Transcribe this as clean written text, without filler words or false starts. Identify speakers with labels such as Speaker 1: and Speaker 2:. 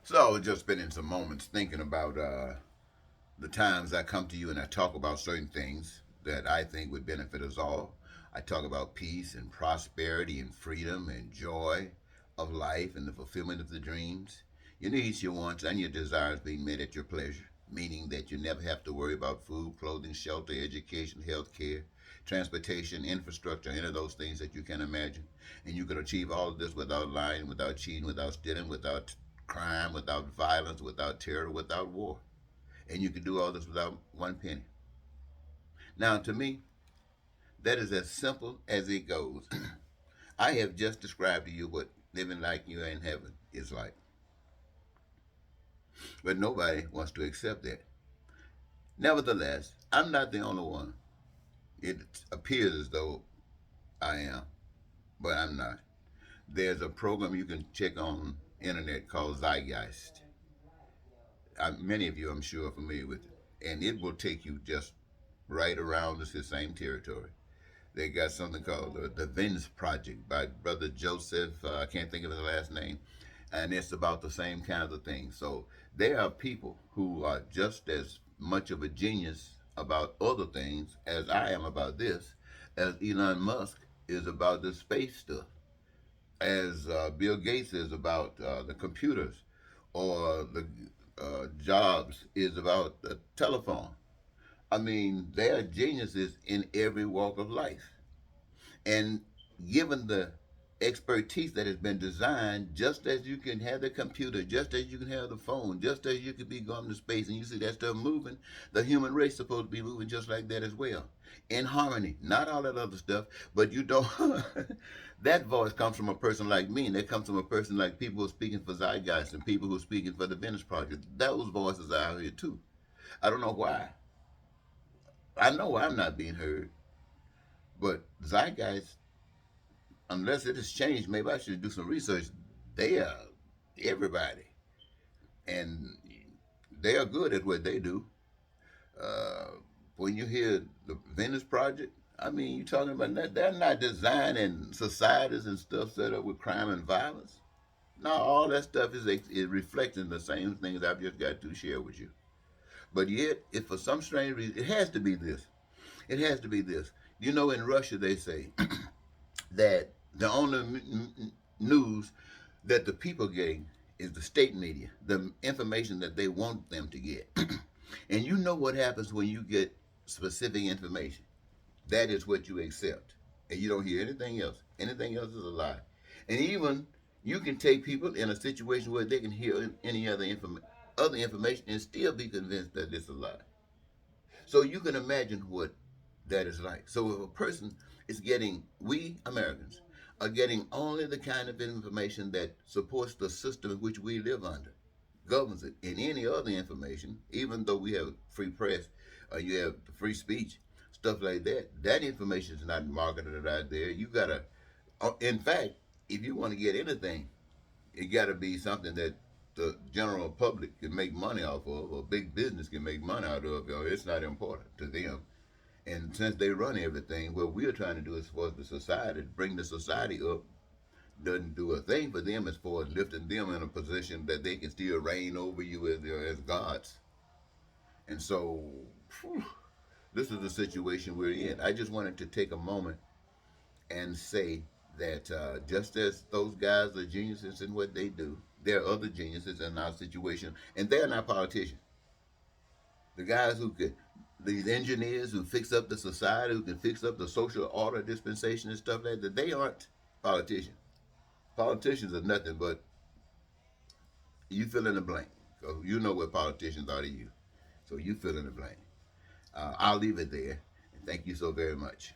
Speaker 1: So I was just spending some moments thinking about the times I come to you and I talk about certain things that I think would benefit us all. I talk about peace and prosperity and freedom and joy of life and the fulfillment of the dreams. Your needs, your wants, and your desires being met at your pleasure, meaning that you never have to worry about food, clothing, shelter, education, health care, transportation, infrastructure, any of those things that you can imagine. And you can achieve all of this without lying, without cheating, without stealing, without crime, without violence, without terror, without war. And you can do all this without one penny. Now, to me, that is as simple as it goes. I have just described to you what living like you in heaven is like. But nobody wants to accept that. Nevertheless, I'm not the only one. It appears as though I am, but I'm not. There's a program you can check on internet called Zeitgeist. Many of you, I'm sure, are familiar with it. And it will take you just right around the same territory. They got something called the Venus Project by Brother Joseph. I can't think of his last name. And it's about the same kinds of things. So there are people who are just as much of a genius about other things as I am about this, as Elon Musk is about the space stuff, as Bill Gates is about the computers, or the Jobs is about the telephone. I mean, they are geniuses in every walk of life. And given the expertise that has been designed, just as you can have the computer, just as you can have the phone, just as you could be going to space and you see that stuff moving, the human race is supposed to be moving just like that as well. In harmony, not all that other stuff, but you don't. That voice comes from a person like me, and that comes from a person like people who are speaking for Zeitgeist and people who are speaking for the Venice Project. Those voices are out here too. I don't know why. I know I'm not being heard, but Zeitgeist, unless it has changed, maybe I should do some research. They are everybody, and they are good at what they do. Uh, when you hear the Venice Project, I mean, you're talking about that. They're not designing societies and stuff set up with crime and violence. No, all that stuff is reflecting the same things I've just got to share with you. But yet, if for some strange reason, it has to be this. It has to be this. You know, in Russia, they say that the only news that the people getting is the state media, the information that they want them to get. And you know what happens when you get specific information. That is what you accept. And you don't hear anything else. Anything else is a lie. And even you can take people in a situation where they can hear any other information and still be convinced that it's a lie. So you can imagine what that is like. So if a person is getting, we Americans are getting only the kind of information that supports the system in which we live under, governs it, and any other information, even though we have free press, you have free speech, stuff like that, that information is not marketed out there. You gotta, in fact, if you want to get anything, it got to be something that the general public can make money off of, or big business can make money out of, or it's not important to them. And since they run everything, what we're trying to do as far as the society, bring the society up, doesn't do a thing for them as far as lifting them in a position that they can still reign over you as gods. And so, whew, this is the situation we're in. I just wanted to take a moment and say that just as those guys are geniuses in what they do, there are other geniuses in our situation, and they're not politicians. The guys who could, these engineers who fix up the society, who can fix up the social order dispensation and stuff like that, they aren't politicians. Politicians are nothing but you fill in the blank. So you know what politicians are to you. So you fill in the blank. I'll leave it there. And thank you so very much.